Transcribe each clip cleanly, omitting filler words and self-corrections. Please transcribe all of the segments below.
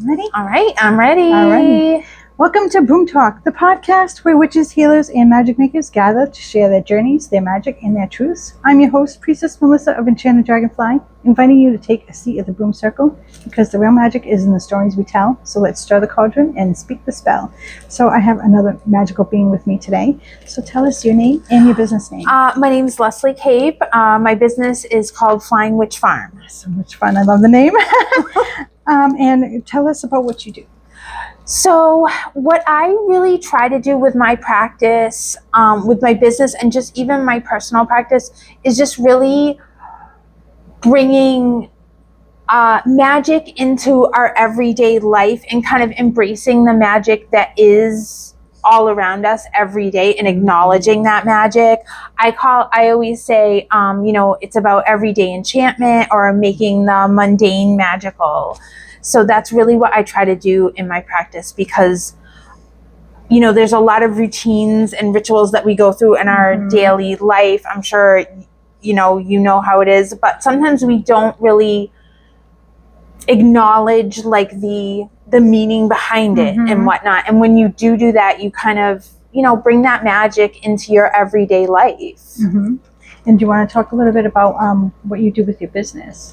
Ready? All right, I'm ready. All right. Welcome to Broom Talk, the podcast where witches, healers, and magic makers gather to share their journeys, their magic, and their truths. I'm your host, Priestess Melissa of Enchanted Dragonfly, inviting you to take a seat at the broom circle because the real magic is in the stories we tell. So let's stir the cauldron and speak the spell. So I have another magical being with me today. So tell us your name and your business name. My name is Leslie Cape. My business is called Flying Witch Farm. So much fun. I love the name. And tell us about what you do. So what I really try to do with my practice, with my business, and just even my personal practice is just really bringing magic into our everyday life and kind of embracing the magic that is all around us every day and acknowledging that magic. I always say, it's about everyday enchantment or making the mundane magical. So that's really what I try to do in my practice because, there's a lot of routines and rituals that we go through in our daily life. I'm sure, you know how it is, but sometimes we don't really acknowledge like the meaning behind it and whatnot. And when you do that, you kind of, bring that magic into your everyday life. And do you want to talk a little bit about what you do with your business?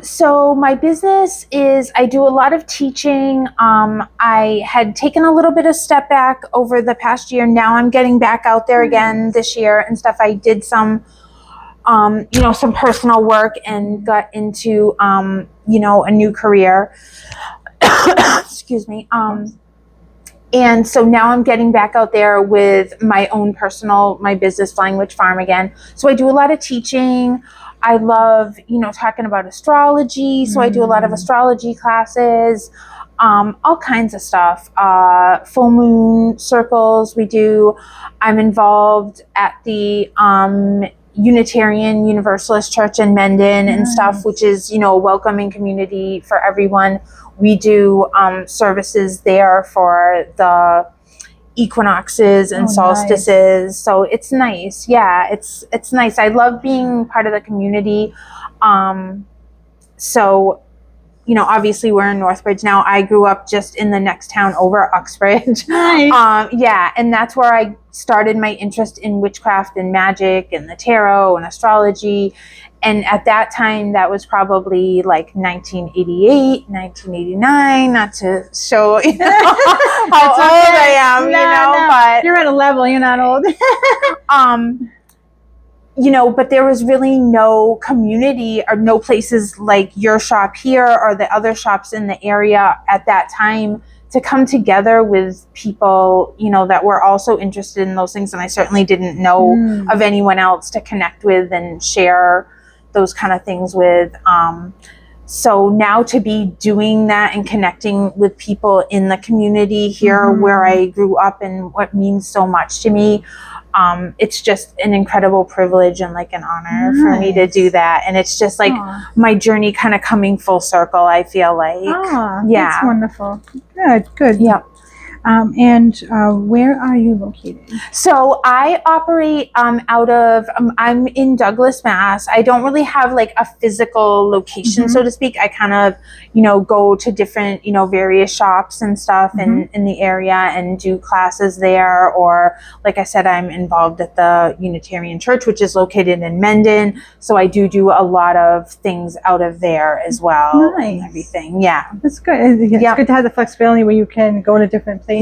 So my business is, I do a lot of teaching. I had taken a little bit of step back over the past year. Now I'm getting back out there again this year and stuff. I did some personal work and got into, a new career. Excuse me. And so now I'm getting back out there with my business, Flying Witch Farm again. So I do a lot of teaching. I love, talking about astrology. So I do a lot of astrology classes, all kinds of stuff. Full moon circles we do. I'm involved at the Unitarian Universalist Church in Mendon and stuff, which is, a welcoming community for everyone. We do services there for the equinoxes and solstices. Nice. So it's nice. Yeah, it's nice. I love being part of the community. Obviously we're in Northbridge now. I grew up just in the next town over, Uxbridge. Nice. And that's where I started my interest in witchcraft and magic and the tarot and astrology. And at that time, that was probably like 1988, 1989, not to show how old I am, but you're at a level, you're not old. But there was really no community or no places like your shop here or the other shops in the area at that time to come together with people, that were also interested in those things. And I certainly didn't know of anyone else to connect with and share those kind of things with. So now to be doing that and connecting with people in the community here where I grew up and what means so much to me, it's just an incredible privilege and like an honor for me to do that. And it's just like my journey kind of coming full circle, I feel like. That's wonderful. Good. Yeah. And where are you located? So I operate out of, I'm in Douglas, Mass. I don't really have like a physical location, so to speak. I kind of, go to different, various shops and stuff in the area and do classes there. Or like I said, I'm involved at the Unitarian Church, which is located in Mendon. So I do a lot of things out of there as well. Nice. And everything. Yeah. That's good. It's good to have the flexibility where you can go to different places. I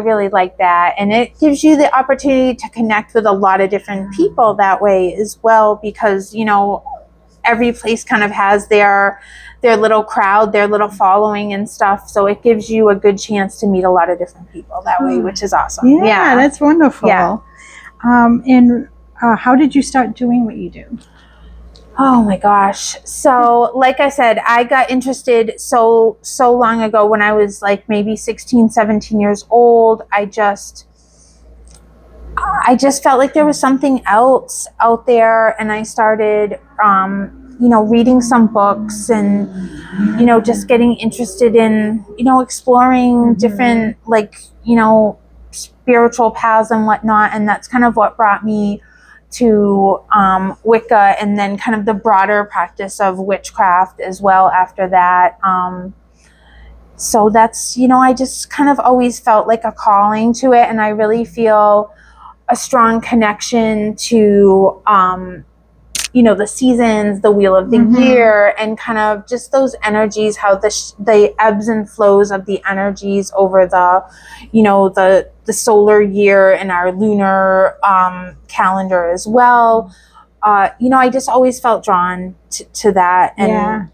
really like that, and it gives you the opportunity to connect with a lot of different people that way as well, because every place kind of has their little crowd, their little following and stuff, so it gives you a good chance to meet a lot of different people that way, which is awesome. Yeah, that's wonderful. And how did you start doing what you do? Oh my gosh. So like I said, I got interested so long ago when I was like maybe 16, 17 years old. I just felt like there was something else out there, and I started, reading some books and, just getting interested in, exploring different spiritual paths and whatnot. And that's kind of what brought me to Wicca, and then kind of the broader practice of witchcraft as well after that. So that's, I just kind of always felt like a calling to it, and I really feel a strong connection to the seasons, the wheel of the year, and kind of just those energies, how the ebbs and flows of the energies over the solar year and our lunar calendar as well. I just always felt drawn to that, and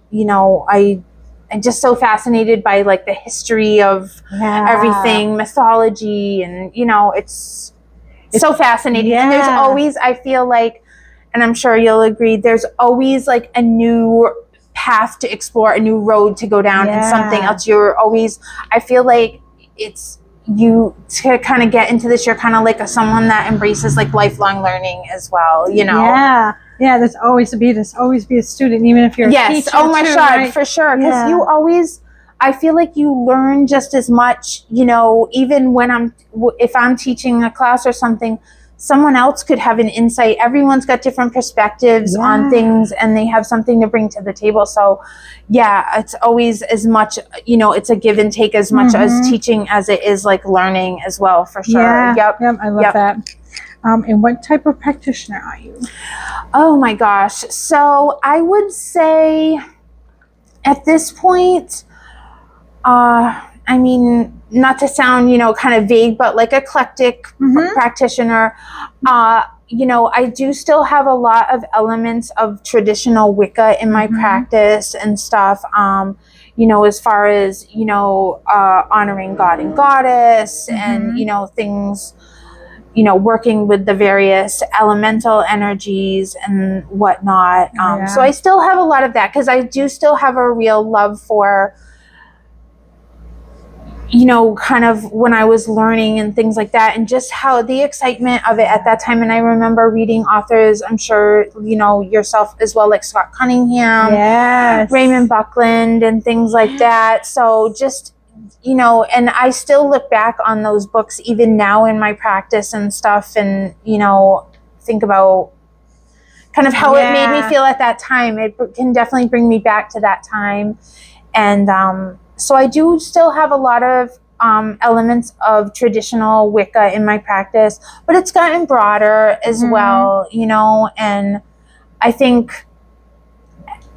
I'm just so fascinated by like the history of everything, mythology, and it's so fascinating. And there's always, I feel like, and I'm sure you'll agree, there's always like a new path to explore, a new road to go down, and something else. I feel like it's, you to kind of get into this, you're kind of like someone that embraces like lifelong learning as well, there's always be a student, even if you're a teacher. Oh my God, right? For sure. Because you always, I feel like you learn just as much, even when if I'm teaching a class or something, someone else could have an insight. Everyone's got different perspectives on things, and they have something to bring to the table. So it's always as much, it's a give and take as much as teaching as it is like learning as well, for sure. Yep, I love that. And what type of practitioner are you? Oh my gosh. So I would say at this point, not to sound, kind of vague, but like eclectic practitioner. I do still have a lot of elements of traditional Wicca in my practice and stuff. As far as, honoring God and Goddess and, things, working with the various elemental energies and whatnot. So I still have a lot of that, because I do still have a real love for, kind of when I was learning and things like that, and just how the excitement of it at that time. And I remember reading authors, I'm sure, yourself as well, like Scott Cunningham, Raymond Buckland, and things like that. So just, and I still look back on those books even now in my practice and stuff, and, think about kind of how it made me feel at that time. It can definitely bring me back to that time. And, so I do still have a lot of elements of traditional Wicca in my practice, but it's gotten broader as well, and I think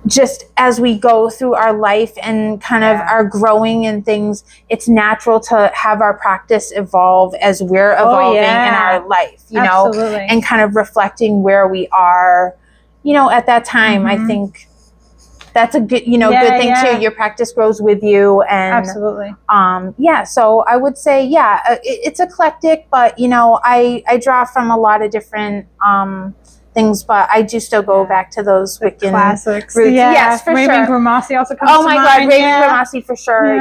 just as we go through our life and kind of are growing in things, it's natural to have our practice evolve as we're evolving in our life, Absolutely. and kind of reflecting where we are, at that time. I think that's a good, good thing too. Your practice grows with you, and absolutely. So I would say, it's eclectic, but I draw from a lot to things, but I do still go back to those Wiccan classics. roots. Yes, for Raymond sure. Grimassi also comes to mind. Oh my God, Raymond Grimassi for sure.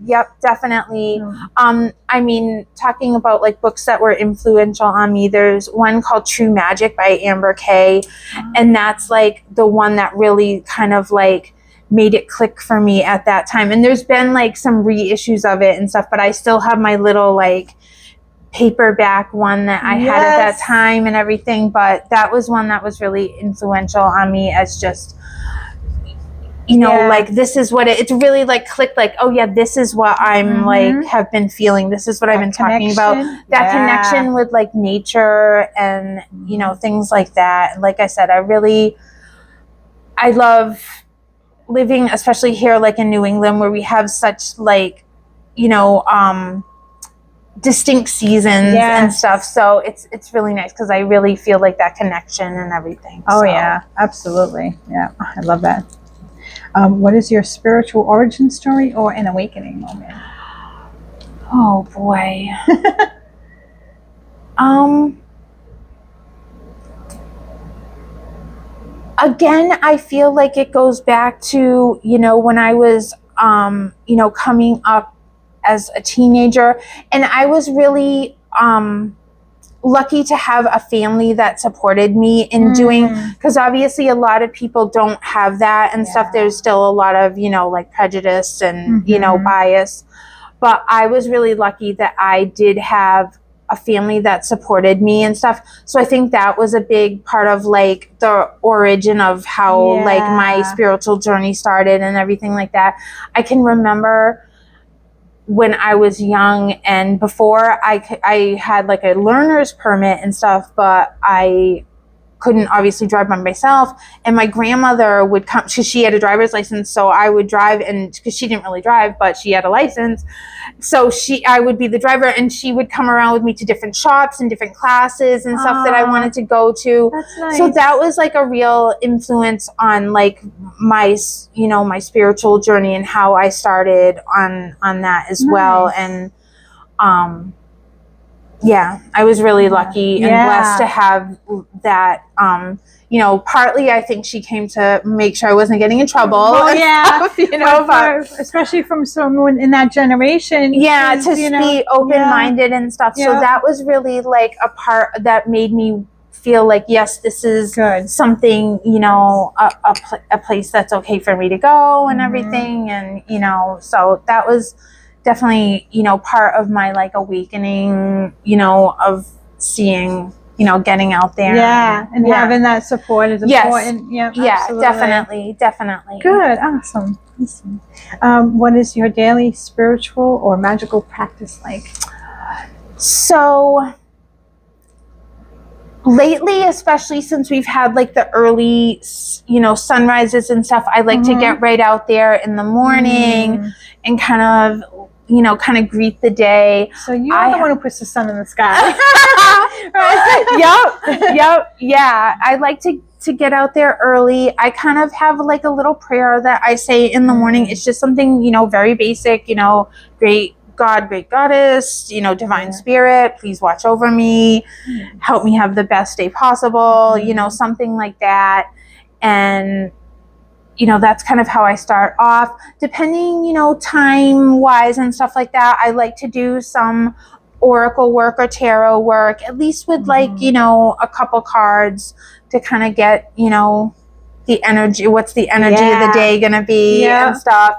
Yep, definitely. Talking about like books that were influential on me, there's one called True Magic by Amber Kay, and that's like the one that really kind of like made it click for me at that time. And there's been like some reissues of it and stuff, but I still have my little like paperback one that I had at that time and everything. But that was one that was really influential on me, as just, like this is what it's really like clicked, like, oh yeah, this is what I'm like have been feeling. This is what I've been talking about. That connection with like nature and, things like that. Like I said, I love living, especially here, like in New England, where we have such like, distinct seasons and stuff. So it's really nice, because I really feel like that connection and everything. Oh yeah, absolutely. Yeah, I love that. What is your spiritual origin story or an awakening moment? Oh boy. Again, I feel like it goes back to, when I was, coming up as a teenager, and I was really, lucky to have a family that supported me in doing, because obviously a lot of people don't have that and stuff. There's still a lot of, like prejudice and, bias, but I was really lucky that I did have a family that supported me and stuff. So I think that was a big part of like the origin of how like my spiritual journey started and everything like that. I can remember when I was young and before I had like a learner's permit and stuff, but I couldn't obviously drive by myself, and my grandmother would come because she had a driver's license, so I would drive, and because she didn't really drive but she had a license, so I would be the driver, and she would come around with me to different shops and different classes and stuff that I wanted to go to. That's nice. So that was like a real influence on like my my spiritual journey and how I started on that as well. And yeah, I was really lucky and blessed to have that. Partly I think she came to make sure I wasn't getting in trouble. Oh, stuff, especially from someone in that generation. Yeah, to be open-minded and stuff. So that was really like a part that made me feel like, yes, this is good. Something, a place that's okay for me to go and everything. And, so that was definitely, part of my like awakening, of seeing, getting out there. Yeah. And having that support is important. Yes. Yeah, definitely. Good. Awesome. What is your daily spiritual or magical practice like? So lately, especially since we've had like the early, sunrises and stuff, I like to get right out there in the morning and kind of greet the day. So you're the one who puts the sun in the sky. Right? Yep. Yeah. I like to get out there early. I kind of have like a little prayer that I say in the morning. It's just something, very basic, great God, great goddess, divine spirit, please watch over me, help me have the best day possible, something like that. And that's kind of how I start off. Depending, time wise and stuff like that, I like to do some oracle work or tarot work, at least with like, a couple cards to kind of get, the energy, what's the energy of the day going to be and stuff.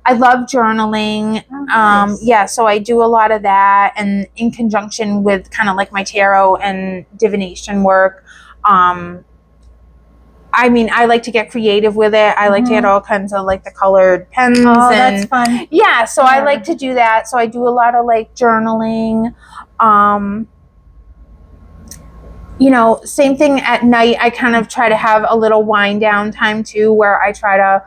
I love journaling. Nice. So I do a lot of that, and in conjunction with kind of like my tarot and divination work. I like to get creative with it. I like to get all kinds of like the colored pens. Oh, that's fun. Yeah, so I like to do that. So I do a lot of like journaling. Same thing at night. I kind of try to have a little wind down time too, where I try to,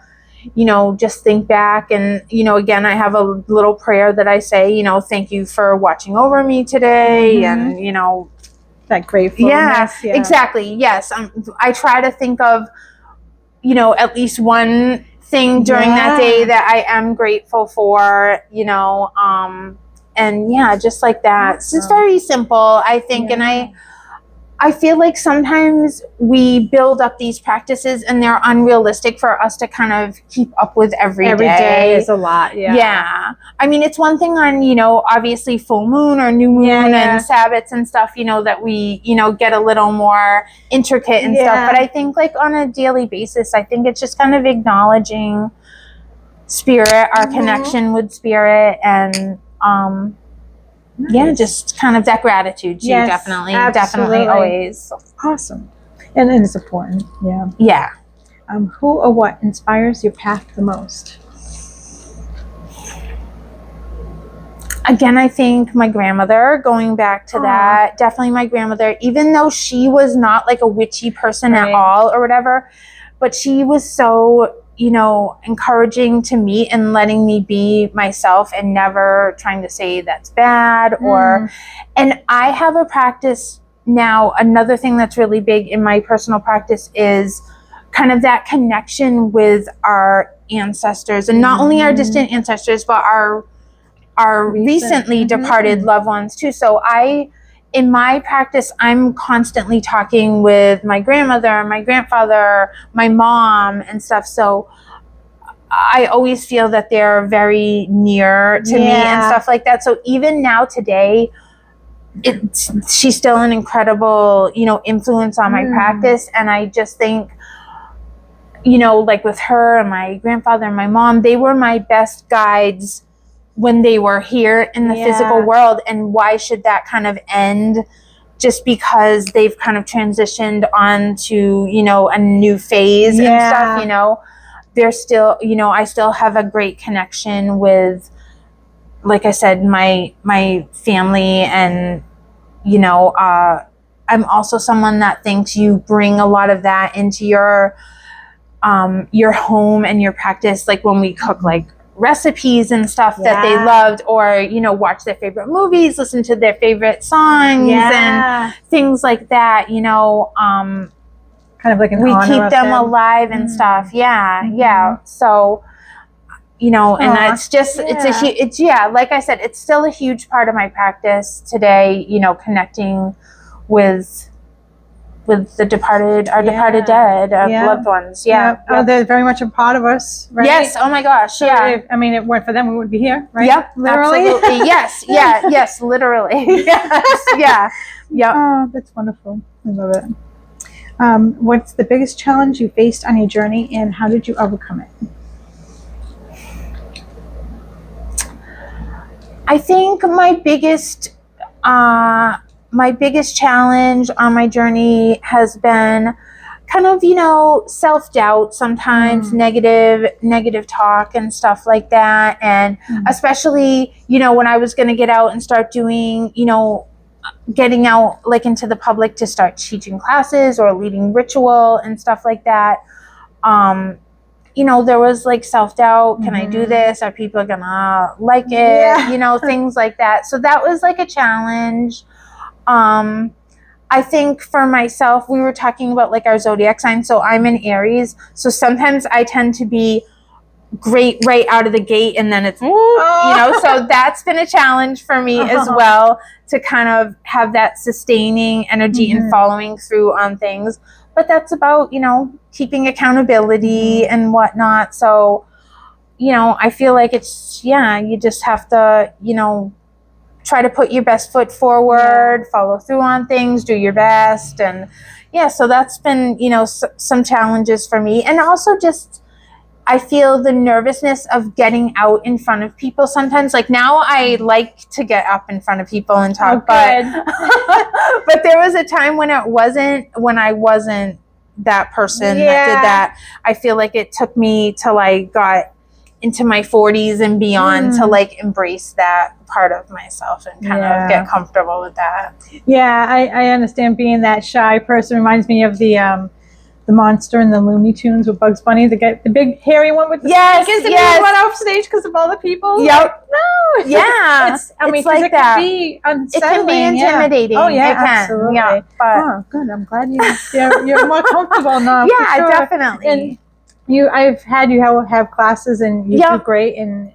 just think back. And, again, I have a little prayer that I say, thank you for watching over me today. And, that gratefulness. Yeah, exactly. Yes. I try to think of, at least one thing during that day that I am grateful for, and just like that. Awesome. So it's very simple, I think. And I feel like sometimes we build up these practices and they're unrealistic for us to kind of keep up with every day. Every day is a lot, Yeah. It's one thing on, obviously full moon or new moon and Sabbats and stuff, that we, get a little more intricate and stuff. But I think like on a daily basis, I think it's just kind of acknowledging spirit, our connection with spirit, and just kind of that gratitude too. Definitely always. Awesome. And it's important. Yeah. Who or what inspires your path the most? Again, I think my grandmother, going back to that, definitely my grandmother, even though she was not like a witchy person at all or whatever, but she was so, encouraging to me and letting me be myself and never trying to say that's bad and I have a practice now. Another thing that's really big in my personal practice is kind of that connection with our ancestors, and not only our distant ancestors, but our recently departed loved ones too. So in my practice, I'm constantly talking with my grandmother, my grandfather, my mom and stuff. So I always feel that they're very near to me and stuff like that. So even now today, she's still an incredible, influence on my practice. And I just think, like with her and my grandfather and my mom, they were my best guides when they were here in the Yeah. physical world, and why should that kind of end just because they've kind of transitioned on to, you know, a new phase and stuff, you know. They're still, you know, I still have a great connection with, like I said, my family, and, you know, I'm also someone that thinks you bring a lot of that into your home and your practice, like when we cook like recipes and stuff that they loved, or, you know, watch their favorite movies, listen to their favorite songs and things like that, you know, kind of like we keep them alive and stuff. So, you know, and it's just it's like I said, it's still a huge part of my practice today, you know, connecting with the departed, our departed dead, our loved ones. Oh, they're very much a part of us, right? Yes. Oh my gosh. So if, I mean, if it weren't for them, we wouldn't be here, right? Yep. Literally. Absolutely. Yes. Yes. Literally. Yes. Yeah. Oh, that's wonderful. I love it. What's the biggest challenge you faced on your journey, and how did you overcome it? I think my biggest challenge on my journey has been kind of, you know, self-doubt sometimes, negative talk and stuff like that. And especially, you know, when I was going to get out and start doing, you know, getting out like into the public to start teaching classes or leading ritual and stuff like that. You know, there was like self-doubt. Can I do this? Are people gonna like it? You know, things like that. So that was like a challenge. I think for myself, we were talking about like our zodiac sign. So I'm an Aries. So sometimes I tend to be great right out of the gate, and then it's, you know, so that's been a challenge for me as well, to kind of have that sustaining energy and following through on things. But that's about, you know, keeping accountability and whatnot. So, you know, I feel like it's, you just have to, you know, try to put your best foot forward, follow through on things, do your best. And so that's been, you know, some challenges for me. And also just, I feel the nervousness of getting out in front of people sometimes. Like now I like to get up in front of people and talk, but there was a time when I wasn't that person that did that. I feel like it took me till I got into my 40s and beyond to like embrace that part of myself and kind of get comfortable with that. Yeah, I understand. Being that shy person reminds me of the monster in the Looney Tunes with Bugs Bunny, the big hairy one with the sneakers, and he run off stage because of all the people. Yep. Like, no. I mean, it's like it that. can be unsettling. It can be intimidating. Oh yeah, it can. absolutely. Yeah, but good. I'm glad you're more comfortable now. Yeah, for sure. definitely. And I've had you have classes, and you do great, and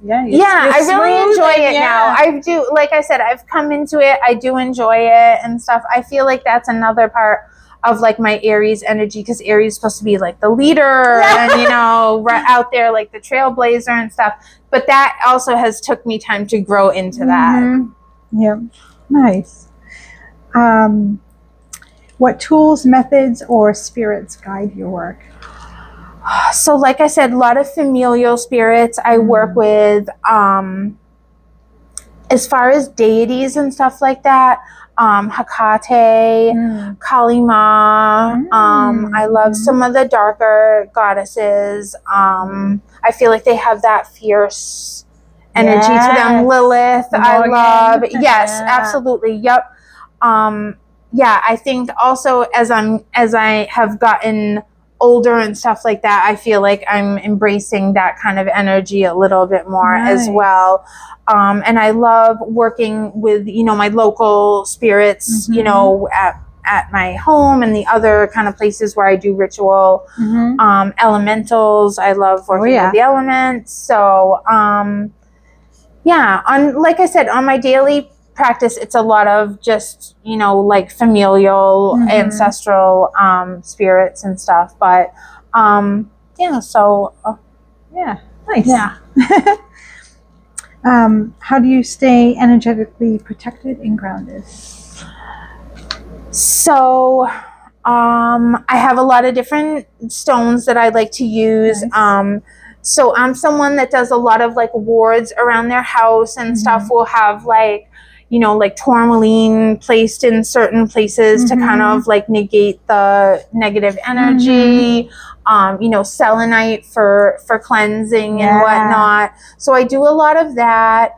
you're I really smooth, enjoy it now. I do, like I said, I've come into it. I do enjoy it and stuff. I feel like that's another part of like my Aries energy, because Aries is supposed to be like the leader and, you know, right out there like the trailblazer and stuff. But that also has took me time to grow into that. Yeah, nice. What tools, methods, or spirits guide your work? So like I said, a lot of familial spirits I work with. As far as deities and stuff like that, Hecate, Kali Ma. I love some of the darker goddesses. I feel like they have that fierce energy to them. Lilith, I love. Yes, absolutely. Yep. I think also as I have gotten older and stuff like that, I feel like I'm embracing that kind of energy a little bit more as well. And I love working with, you know, my local spirits, you know, at my home and the other kind of places where I do ritual. Elementals, I love working with the elements. So, like I said, on my daily practice, it's a lot of just, you know, like familial, ancestral spirits and stuff. But nice. How do you stay energetically protected and grounded? So I have a lot of different stones that I like to use. So I'm someone that does a lot of like wards around their house and stuff. Will have like, you know, like tourmaline placed in certain places to kind of like negate the negative energy. You know, selenite for cleansing and whatnot. So I do a lot of that.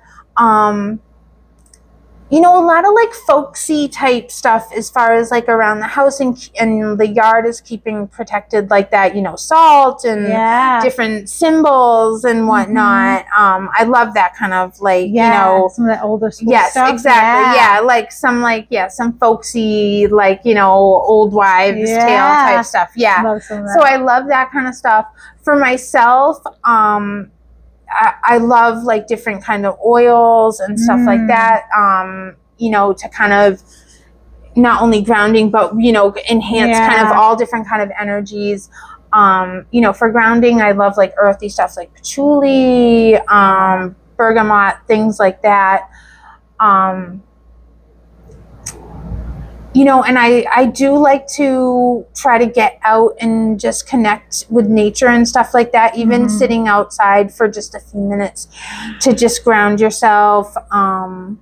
You know, a lot of like folksy type stuff as far as like around the house and the yard is keeping protected, like that, you know, salt and different symbols and whatnot. I love that kind of like, you know, some of the older school yes, stuff. exactly. Like some folksy, like, you know, old wives tale type stuff. Love some of that. So I love that kind of stuff. For myself, I love like different kind of oils and stuff like that, you know, to kind of not only grounding, but, you know, enhance kind of all different kind of energies. You know, for grounding, I love like earthy stuff like patchouli, bergamot, things like that. You know, and I do like to try to get out and just connect with nature and stuff like that, even sitting outside for just a few minutes to just ground yourself. That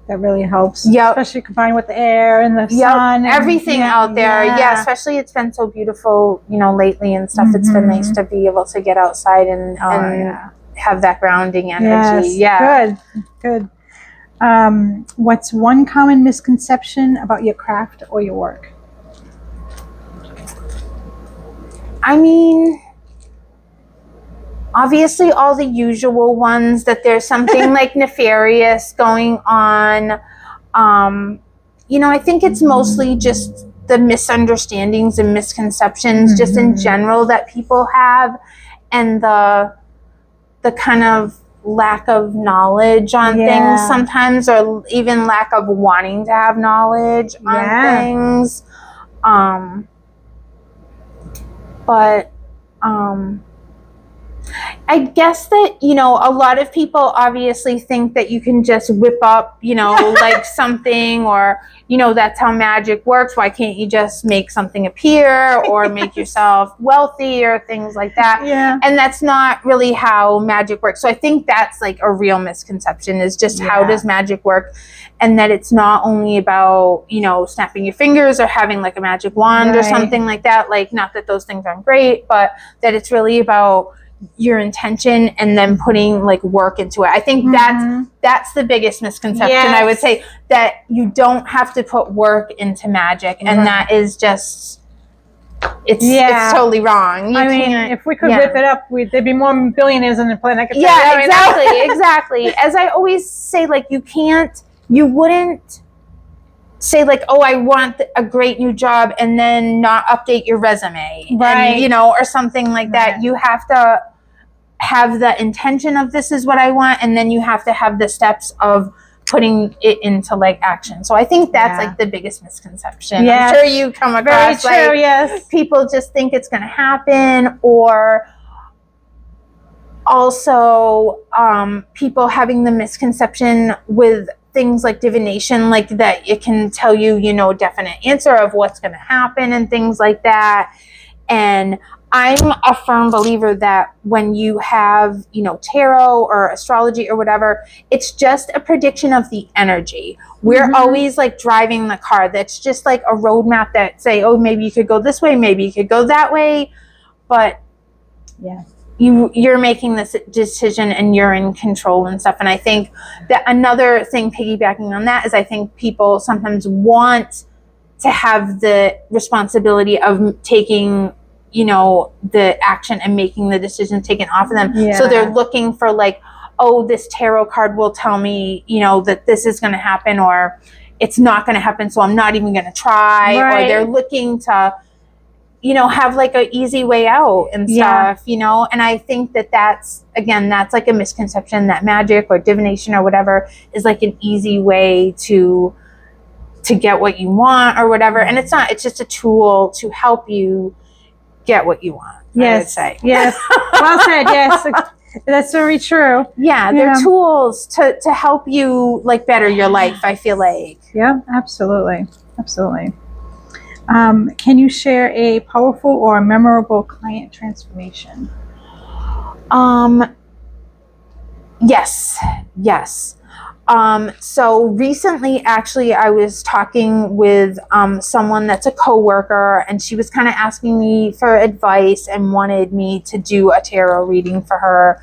really helps. Especially combined with the air and the sun. Everything out there. Especially it's been so beautiful, you know, lately and stuff. It's been nice to be able to get outside and have that grounding energy. Good. What's one common misconception about your craft or your work? I mean, obviously all the usual ones, that there's something like nefarious going on. You know, I think it's mostly just the misunderstandings and misconceptions just in general that people have, and the kind of lack of knowledge on things sometimes, or even lack of wanting to have knowledge on things. But I guess that, you know, a lot of people obviously think that you can just whip up, you know, like something, or, you know, that's how magic works. Why can't you just make something appear or make yourself wealthy or things like that? And that's not really how magic works. So I think that's like a real misconception, is just how does magic work? And that it's not only about, you know, snapping your fingers or having like a magic wand or something like that. Like, not that those things aren't great, but that it's really about your intention and then putting like work into it. I think that's the biggest misconception. I would say that you don't have to put work into magic, and that is just it's totally wrong. I mean, if we could whip it up, there'd be more billionaires on the planet. Exactly. As I always say, like, you wouldn't say like, oh, I want a great new job, and then not update your resume, and, you know, or something like that. You have to have the intention of, this is what I want, and then you have to have the steps of putting it into like action. So I think that's like the biggest misconception. I'm sure you come across people just think it's going to happen, or also people having the misconception with things like divination, like that it can tell you, you know, definite answer of what's going to happen and things like that. And I'm a firm believer that when you have, you know, tarot or astrology or whatever, it's just a prediction of the energy. We're always like driving the car. That's just like a roadmap that say, oh, maybe you could go this way, maybe you could go that way. But you're making this decision and you're in control and stuff. And I think that another thing piggybacking on that is, I think people sometimes want to have the responsibility of taking, you know, the action and making the decision taken off of them. So they're looking for like, oh, this tarot card will tell me, you know, that this is going to happen, or it's not going to happen, so I'm not even going to try. Or they're looking to, you know, have like a easy way out and stuff, you know. And I think that that's like a misconception, that magic or divination or whatever is like an easy way to get what you want or whatever. And it's not, it's just a tool to help you get what you want. I would say. Well said. That's very true. They're tools to help you like better your life, I feel like. Absolutely. Can you share a powerful or memorable client transformation? Yes, yes. So recently, actually, I was talking with someone that's a coworker, and she was kind of asking me for advice and wanted me to do a tarot reading for her.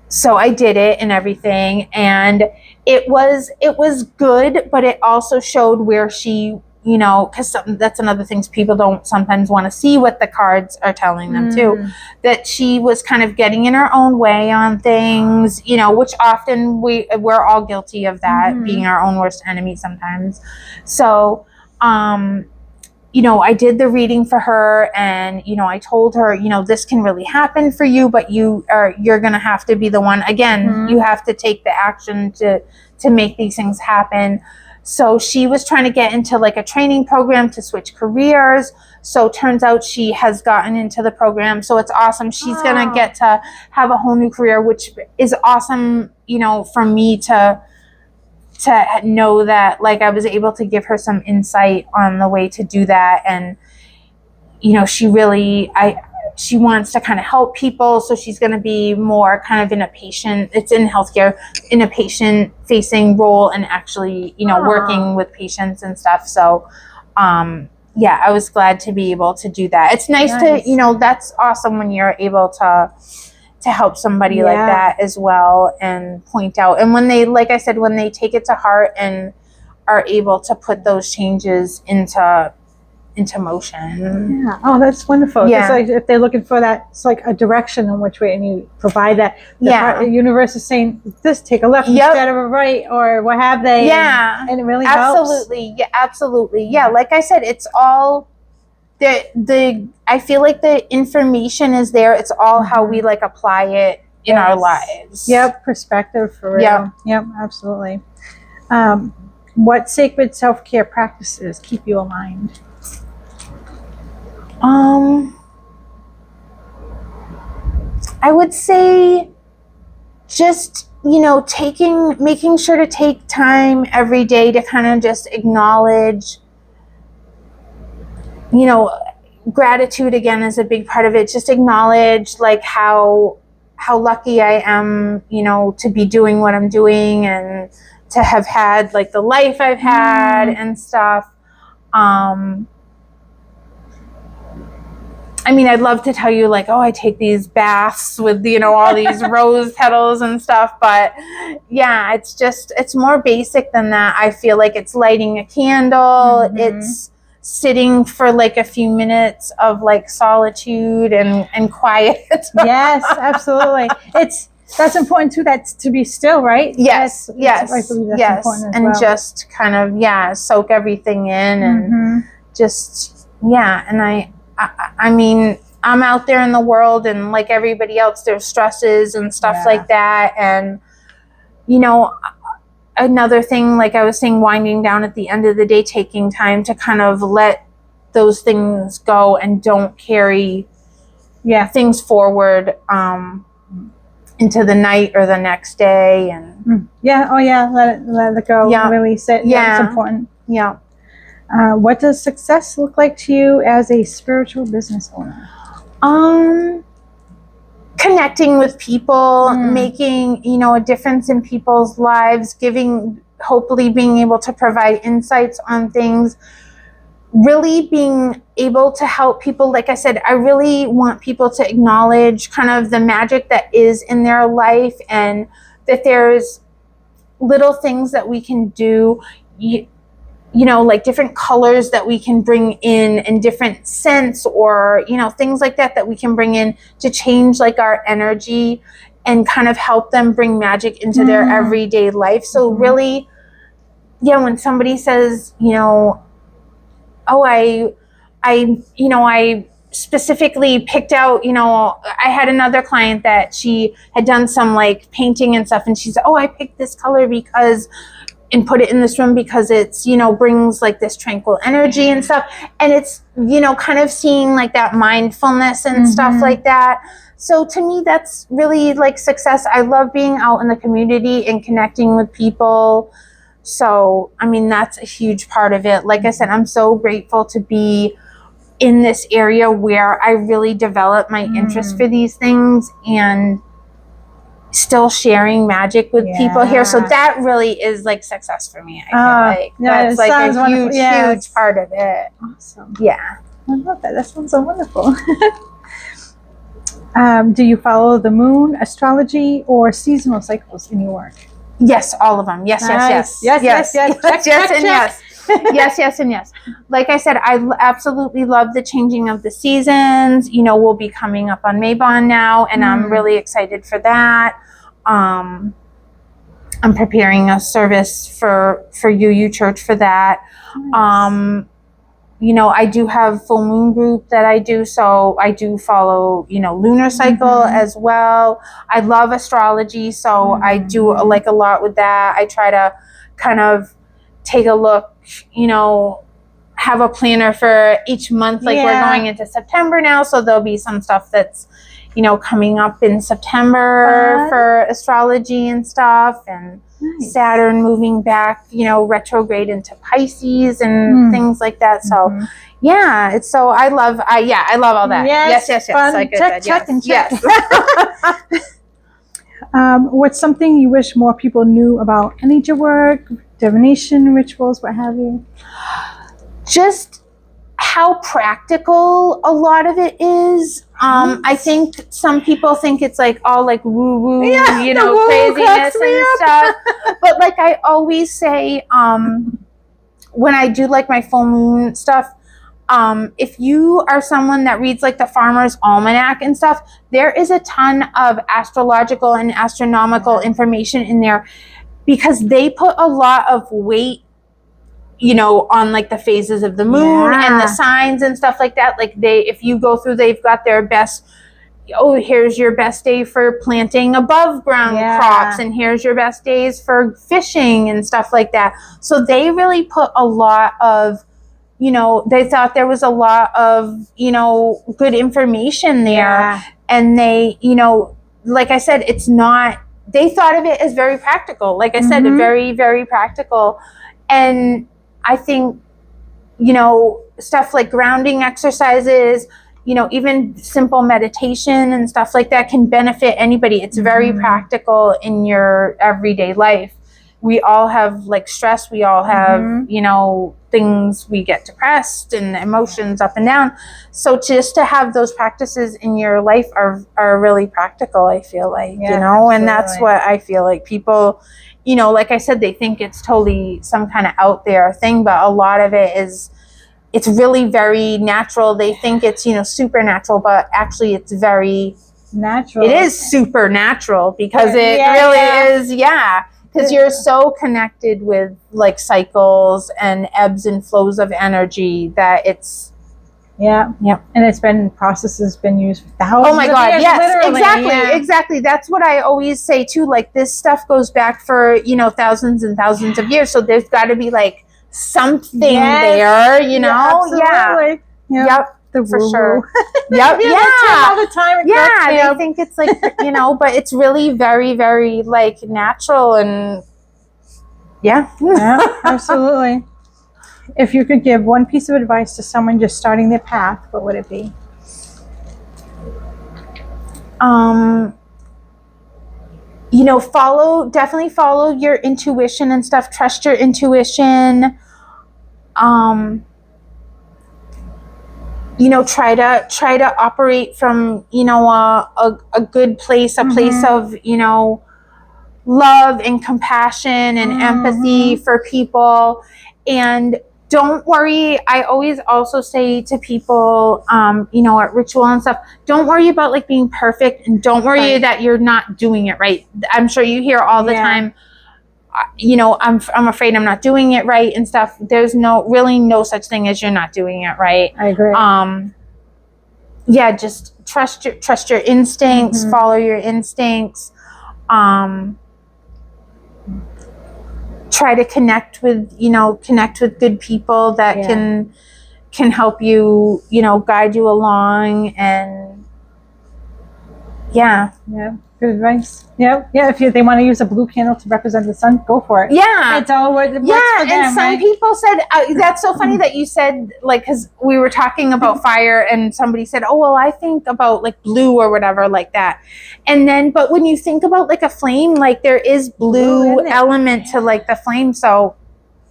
So I did it and everything, and it was good, but it also showed where she, because that's another thing, people don't sometimes want to see what the cards are telling them too, that she was kind of getting in her own way on things, which often we're all guilty of that, being our own worst enemy sometimes. So I did the reading for her, and I told her, this can really happen for you, but you're gonna have to be the one again. You have to take the action to make these things happen. So she was trying to get into like a training program to switch careers. So turns out she has gotten into the program. So it's awesome. She's gonna get to have a whole new career, which is awesome, for me to know that, like, I was able to give her some insight on the way to do that. And she wants to kind of help people, so she's going to be more kind of it's in healthcare, in a patient facing role, and actually working with patients and stuff. So I was glad to be able to do that. It's nice. To that's awesome when you're able to help somebody like that as well, and point out. And when they, like I said, when they take it to heart and are able to put those changes into motion. Yeah. Oh, that's wonderful. Yeah. It's like if they're looking for that, it's like a direction in which way, and you provide that. The universe is saying, this, take a left instead of a right, or what have they. Yeah. And it really absolutely helps. Yeah, absolutely. Yeah. Like I said, it's all I feel like the information is there. It's all how we like apply it in our lives. Yep. Perspective for real. Yep. Absolutely. What sacred self-care practices keep you aligned? I would say just, making sure to take time every day to kind of just acknowledge, gratitude again is a big part of it. Just acknowledge like how lucky I am, to be doing what I'm doing, and to have had like the life I've had and stuff. I'd love to tell you like, oh, I take these baths with, all these rose petals and stuff. But yeah, it's more basic than that. I feel like it's lighting a candle. It's sitting for like a few minutes of like solitude and quiet. Yes, absolutely. That's important too. That's to be still, right? Yes. I believe that's important as well. Just kind of, soak everything in and just, and I'm out there in the world, and like everybody else, there's stresses and stuff like that. And, another thing, like I was saying, winding down at the end of the day, taking time to kind of let those things go and don't carry things forward into the night or the next day. And let it go, release it. It's important. What does success look like to you as a spiritual business owner? Connecting with people, making, a difference in people's lives, hopefully being able to provide insights on things, really being able to help people. Like I said, I really want people to acknowledge kind of the magic that is in their life, and that there's little things that we can do, like different colors that we can bring in, and different scents, or, things like that we can bring in to change like our energy and kind of help them bring magic into their everyday life. So really, when somebody says, I specifically picked out, I had another client that she had done some like painting and stuff, and she said, oh, I picked this color and put it in this room because it's, brings like this tranquil energy and stuff. And it's, kind of seeing like that mindfulness and stuff like that. So to me, that's really like success. I love being out in the community and connecting with people. So, that's a huge part of it. Like I said, I'm so grateful to be in this area where I really developed my interest for these things and still sharing magic with people here. So that really is like success for me. I feel like that's like a huge part of it. Awesome. Yeah. I love that. That sounds so wonderful. Do you follow the moon, astrology, or seasonal cycles in your work? Yes, all of them. Yes, yes. Yes, and yes. Like I said, I absolutely love the changing of the seasons. You know, we'll be coming up on Mabon now, and I'm really excited for that. I'm preparing a service for UU Church for that. Nice. You know, I do have full moon group that I do, so I do follow, you know, lunar cycle as well. I love astrology, so I do like a lot with that. I try to kind of take a look, you know, have a planner for each month. Like we're going into September now, so there'll be some stuff that's, you know, coming up in September for astrology and stuff, and Saturn moving back, you know, retrograde into Pisces and things like that. So yeah, it's so I love all that. Yes. Fun. Like check. What's something you wish more people knew about energy work, divination, rituals, what have you? Just how practical a lot of it is. I think some people think it's like all like woo woo, you know, craziness and stuff. But like I always say, when I do like my full moon stuff, if you are someone that reads like the Farmer's Almanac and stuff, there is a ton of astrological and astronomical information in there, because they put a lot of weight, you know, on like the phases of the moon and the signs and stuff like that. Like if you go through, they've got their best, here's your best day for planting above ground crops, and here's your best days for fishing and stuff like that. So they really put a lot of, you know, they thought there was a lot of, you know, good information there. And they, you know, like I said, it's not, they thought of it as very practical. Like I said, very, very practical. And I think, you know, stuff like grounding exercises, you know, even simple meditation and stuff like that can benefit anybody. It's very practical in your everyday life. We all have like stress. We all have, you know, things, we get depressed and emotions up and down. So just to have those practices in your life are really practical, I feel like, you know, and that's what I feel like people, you know, like I said, they think it's totally some kind of out there thing, but a lot of it is, it's really very natural. They think it's, you know, supernatural, but actually it's very natural. It is supernatural because it really is. Because you're so connected with like cycles and ebbs and flows of energy that it's, and it's been processes been used for thousands oh my god of years, yes literally. Exactly that's what I always say too. Like this stuff goes back for, you know, thousands and thousands of years, so there's got to be like something there, you know. For sure. All the time. They think it's like, you know, but it's really very, very like natural and absolutely. If you could give one piece of advice to someone just starting their path, what would it be? You know, definitely follow your intuition and stuff. Trust your intuition. You know, try to operate from, you know, a good place, a place of, you know, love and compassion and empathy for people. And don't worry. I always also say to people, you know, at ritual and stuff, don't worry about like being perfect, and don't worry that you're not doing it right. I'm sure you hear all the time, you know, I'm afraid I'm not doing it right and stuff. There's no such thing as you're not doing it right. I agree. Just trust your instincts, follow your instincts. Try to connect with good people that can help you, you know, guide you along, and Yeah. Yeah. Good advice. Yeah. If they want to use a blue candle to represent the sun, go for it. Yeah. It's all what works for them, and some people said, that's so funny that you said, like, because we were talking about fire and somebody said, oh, well, I think about like blue or whatever like that. And then, but when you think about like a flame, like there is blue element to like the flame. So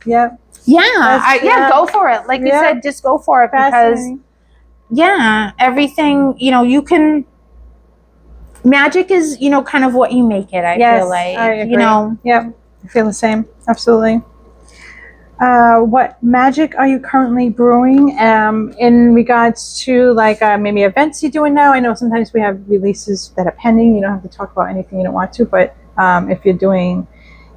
yeah, go for it. Like you said, just go for it because everything, you can, magic is, kind of what you make it. I feel like, I agree. I feel the same. Absolutely. What magic are you currently brewing in regards to like maybe events you're doing now? I know sometimes we have releases that are pending. You don't have to talk about anything you don't want to, but if you're doing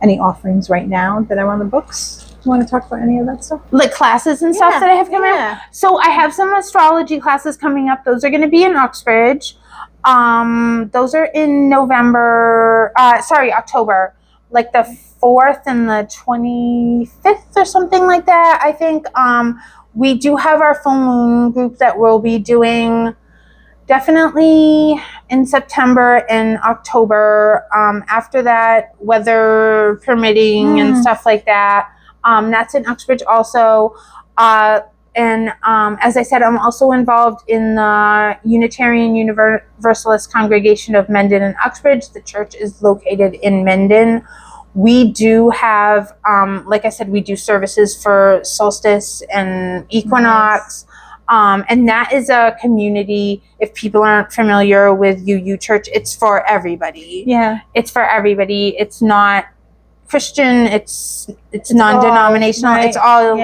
any offerings right now that are on the books, do you want to talk about any of that stuff? Like classes and stuff that I have coming up? So I have some astrology classes coming up. Those are going to be in Uxbridge. Those are in October, like the 4th and the 25th or something like that, I think. We do have our full moon group that we'll be doing definitely in September and October. After that, weather permitting and stuff like that. That's in Uxbridge also. And as I said, I'm also involved in the Unitarian Universalist Congregation of Mendon and Uxbridge. The church is located in Mendon. We do have, like I said, we do services for solstice and equinox. And that is a community, if people aren't familiar with UU Church, it's for everybody. Yeah. It's for everybody. It's not Christian, it's non-denominational, it's all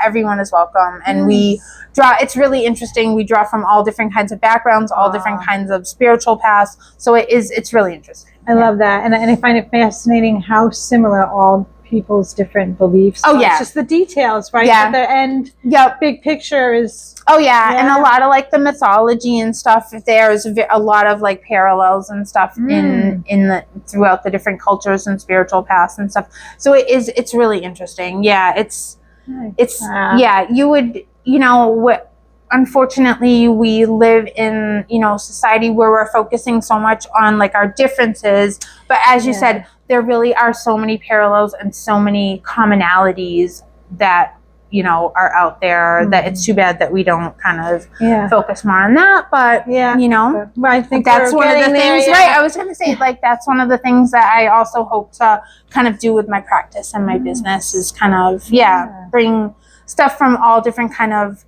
everyone is welcome. And we draw, it's really interesting, we draw from all different kinds of backgrounds, all different kinds of spiritual paths, so it's really interesting. I love that, and I find it fascinating how similar all people's different beliefs are. It's just the details, right? At the end, big picture is and a lot of like the mythology and stuff. There's a lot of like parallels and stuff in the throughout the different cultures and spiritual paths and stuff. So it's really interesting. You would unfortunately we live in society where we're focusing so much on like our differences, but as you said, there really are so many parallels and so many commonalities that are out there that it's too bad that we don't kind of focus more on that. But I think that's one of the things, right? I was going to say, like, that's one of the things that I also hope to kind of do with my practice and my business is kind of bring stuff from all different kind of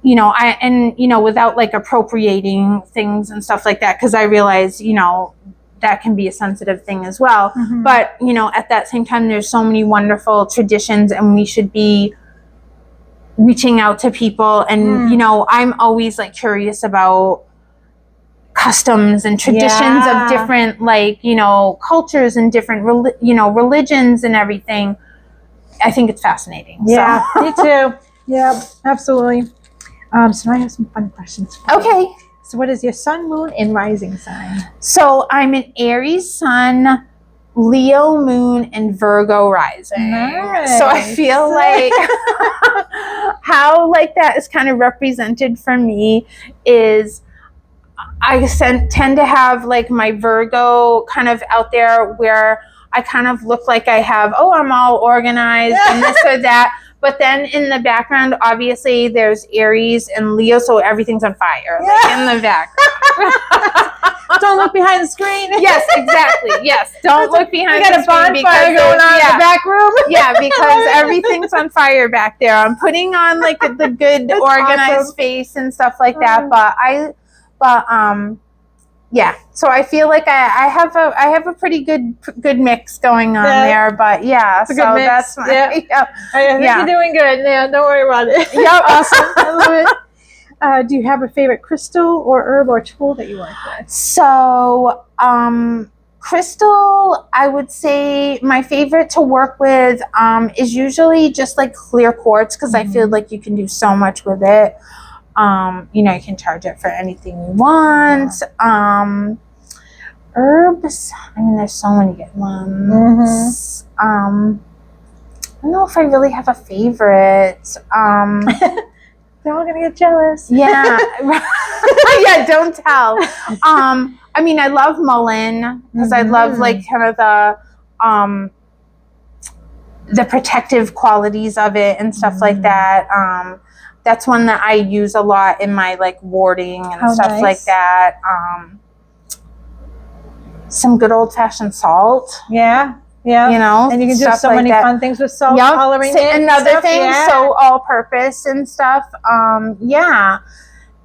without like appropriating things and stuff like that, because I realize that can be a sensitive thing as well. But at that same time, there's so many wonderful traditions, and we should be reaching out to people. And I'm always like curious about customs and traditions of different like cultures and different religions and everything. I think it's fascinating. Me too. Absolutely. So I have some fun questions for you. Okay. So what is your sun, moon, and rising sign? So I'm an Aries sun, Leo moon, and Virgo rising. Nice. So I feel like how like that is kind of represented for me is I tend to have like my Virgo kind of out there where I kind of look like I have, I'm all organized and this or that. But then in the background, obviously, there's Aries and Leo, so everything's on fire like, in the background. Don't look behind the screen. Yes, exactly. Yes, don't look behind the screen. We got a bonfire going on in the back room. Because everything's on fire back there. I'm putting on like the good organized face and stuff like that. So I feel like I have a pretty good mix going on there, but it's a good mix. That's my, I think you're doing good. Don't worry about it. Awesome. I love it. Do you have a favorite crystal or herb or tool that you work with? So crystal, I would say my favorite to work with is usually just like clear quartz, because I feel like you can do so much with it. You can charge it for anything you want. Herbs, I mean, there's so many good ones. I don't know if I really have a favorite. They're all gonna get jealous. Don't tell. I mean, I love mullein because I love like kind of the protective qualities of it and stuff like that. That's one that I use a lot in my like warding and stuff like that. Some good old fashioned salt. Yeah. Yeah. You know, and you can do so many fun things with salt, coloring it. Another thing, so all purpose and stuff.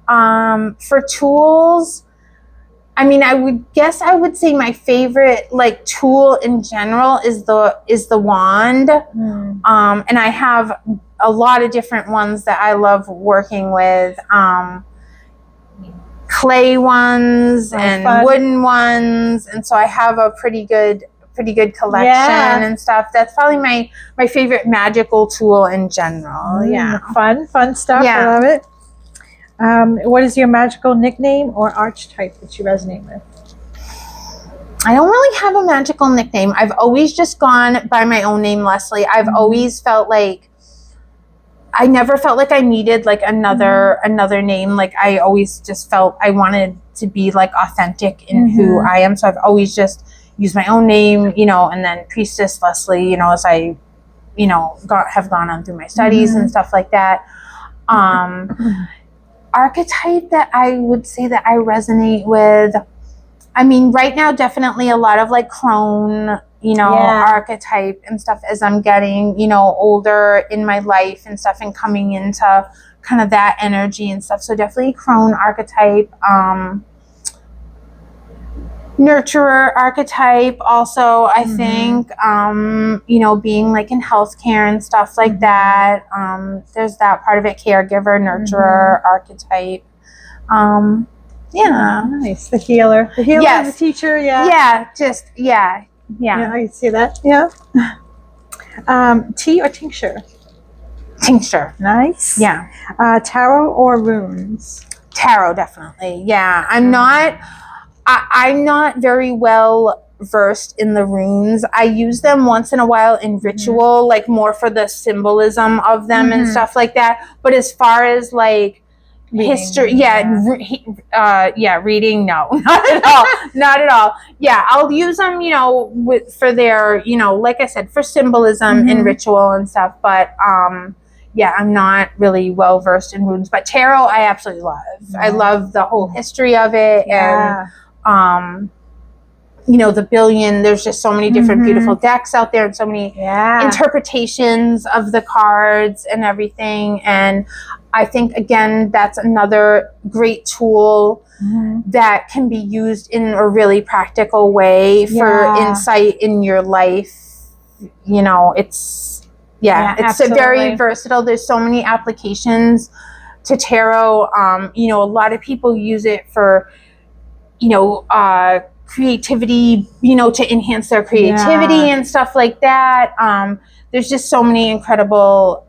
For tools, I mean, I would say my favorite like tool in general is the wand. And I have a lot of different ones that I love working with. Clay ones and wooden ones, and so I have a pretty good collection and stuff. That's probably my favorite magical tool in general. Fun stuff. I love it. What is your magical nickname or archetype that you resonate with? I don't really have a magical nickname. I've always just gone by my own name, Leslie. I've always felt like I never felt like I needed like another name. Like I always just felt I wanted to be like authentic in who I am. So I've always just used my own name, you know, and then Priestess Leslie, you know, as I, you know, have gone on through my studies and stuff like that. Archetype that I would say that I resonate with, I mean, right now, definitely a lot of like crone, you know, archetype and stuff as I'm getting, you know, older in my life and stuff and coming into kind of that energy and stuff. So definitely crone archetype, nurturer archetype also, I think, you know, being like in healthcare and stuff like that. There's that part of it, caregiver, nurturer archetype. Nice. The healer, the teacher. Yeah, I see that. Tea or tincture? Tincture. Nice. Yeah. Tarot or runes? Tarot, definitely. Yeah. I'm not very well versed in the runes. I use them once in a while in ritual, like more for the symbolism of them and stuff like that. But as far as like history, reading, no, not at all. Yeah, I'll use them, you know, for their, you know, like I said, for symbolism and ritual and stuff. But I'm not really well versed in runes. But tarot, I absolutely love. I love the whole history of it, and you know, there's just so many different beautiful decks out there and so many interpretations of the cards and everything. And I think, again, that's another great tool that can be used in a really practical way for insight in your life. You know, it's very versatile. There's so many applications to tarot. You know, a lot of people use it for, you know, creativity, you know, to enhance their creativity and stuff like that. There's just so many incredible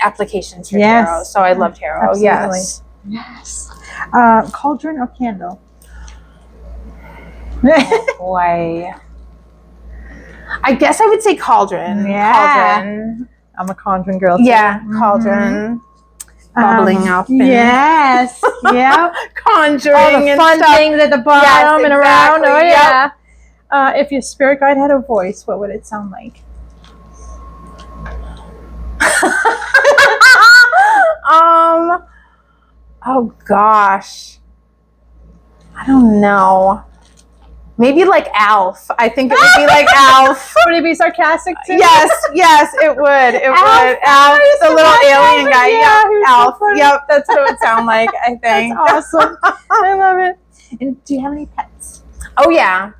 applications for tarot. So I love tarot. Absolutely. Yes. Cauldron or candle? Boy. I guess I would say cauldron. Cauldron. I'm a cauldron girl too. Yeah, cauldron. Bubbling up. Yes. Conjuring all the fun things at the bottom and around. Oh yeah. If your spirit guide had a voice, what would it sound like? Oh gosh. I don't know. Maybe like Alf. I think it would be like Alf. Would it be sarcastic too? Yes, it would. It would. Alf, the little alien guy. Yeah, Alf. So yep, that's what it would sound like, I think. That's awesome. I love it. And do you have any pets? Oh yeah.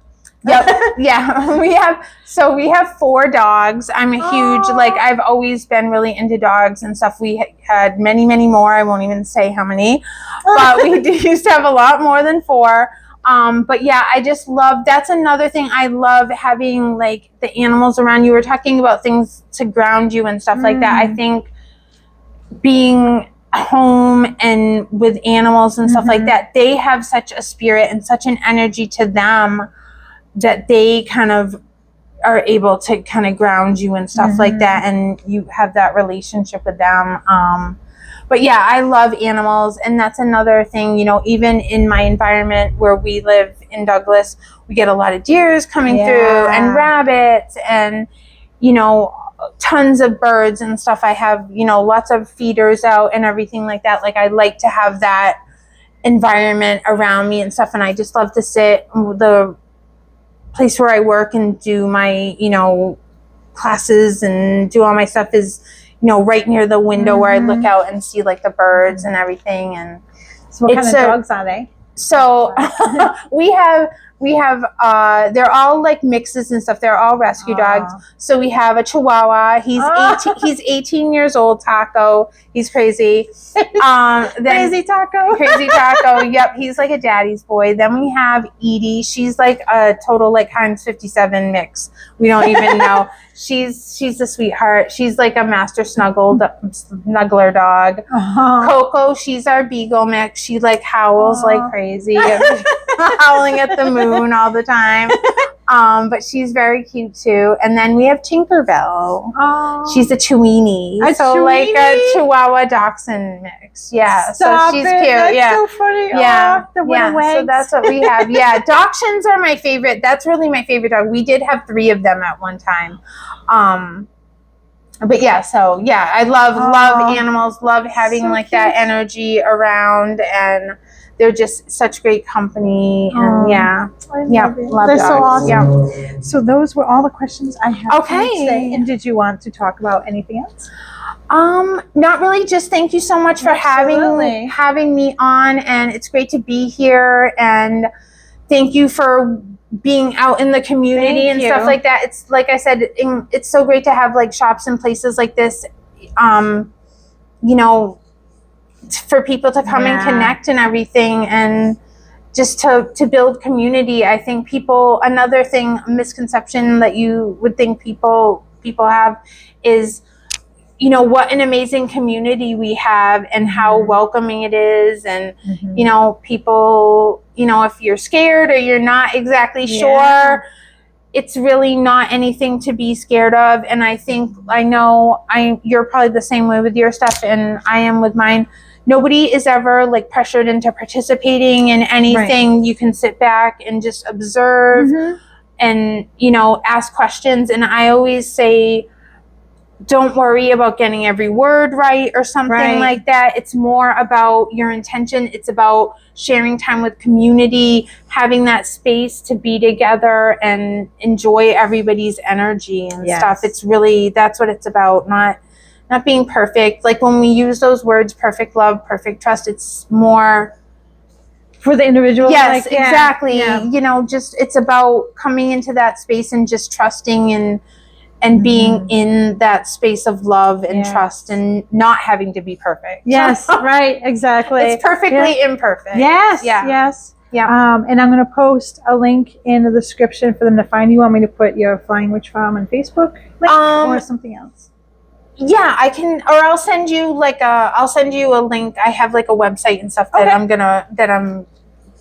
Yep. Yeah. We have 4 dogs. I'm a huge, like, I've always been really into dogs and stuff. We had many, many more. I won't even say how many, but we used to have a lot more than 4. But yeah, I just love, that's another thing. I love having like the animals around. You were talking about things to ground you and stuff like that. I think being home and with animals and stuff like that, they have such a spirit and such an energy to them that they kind of are able to kind of ground you and stuff like that. And you have that relationship with them. But yeah, I love animals, and that's another thing, you know, even in my environment where we live in Douglas, we get a lot of deers coming through and rabbits and, you know, tons of birds and stuff. I have, you know, lots of feeders out and everything like that. Like I like to have that environment around me and stuff, and I just love to sit the place where I work and do my, you know, classes and do all my stuff is, you know, right near the window where I look out and see like the birds and everything. And so what kind of dogs are they? So we have they're all like mixes and stuff. They're all rescue dogs. So we have a Chihuahua. He's 18 years old, Taco. He's crazy. Crazy Taco. Crazy Taco. Yep, he's like a daddy's boy. Then we have Edie. She's like a total like Heinz 57 mix. We don't even know. She's a sweetheart. She's like a master snuggler dog. Coco, she's our beagle mix. She like howls like crazy, howling at the moon all the time. But she's very cute too. And then we have Tinkerbell. She's a Chewini. Like a Chihuahua Dachshund mix. Yeah. So she's cute. That's so funny. Yeah. The So that's what we have. Yeah. Dachshunds are my favorite. That's really my favorite dog. We did have 3 of them at one time. But yeah, so yeah, I love animals, love having so like cute. That energy around, and they're just such great company. And love they're dogs. So awesome. Yeah. So those were all the questions I had for you today. And did you want to talk about anything else? Not really. Just thank you so much for having me on, and it's great to be here. And thank you for being out in the community and stuff like that. It's like I said, it's so great to have like shops and places like this, you know, for people to come and connect and everything, and just to build community. I think another thing, misconception that you would think people have is, you know, what an amazing community we have and how welcoming it is. And, you know, people, you know, if you're scared or you're not exactly sure, it's really not anything to be scared of. And I think, you're probably the same way with your stuff, and I am with mine. Nobody is ever like pressured into participating in anything. Right. You can sit back and just observe and, you know, ask questions. And I always say, don't worry about getting every word right or something like that. It's more about your intention. It's about sharing time with community, having that space to be together and enjoy everybody's energy and stuff. It's really, that's what it's about. Not being perfect. Like when we use those words, perfect love, perfect trust, it's more for the individual. Yes, like, exactly. Yeah. You know, just it's about coming into that space and just trusting and being in that space of love and trust and not having to be perfect. Yes, right, exactly. It's perfectly imperfect. Yes, yes. Yeah. And I'm going to post a link in the description for them to find you. Want me to put your Flying Witch Farm on Facebook link or something else? Yeah, I can, or I'll send you a link. I have like a website and stuff that I'm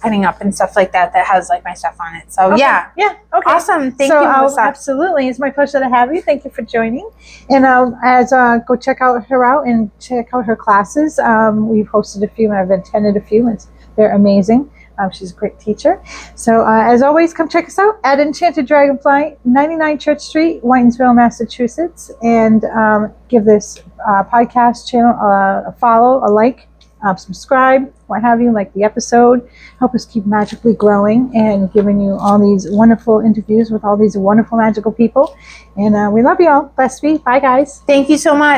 putting up and stuff like that has like my stuff on it. So yeah. Okay. Awesome. Thank you, Melissa. Absolutely. It's my pleasure to have you. Thank you for joining. And go check her out and check out her classes. We've hosted a few and I've attended a few, and they're amazing. She's a great teacher. So as always, come check us out at Enchanted Dragonfly, 99 Church Street, Whitinsville, Massachusetts. And give this podcast channel a follow, a like, subscribe, what have you, like the episode. Help us keep magically growing and giving you all these wonderful interviews with all these wonderful magical people. And we love you all. Blessed be. Bye, guys. Thank you so much.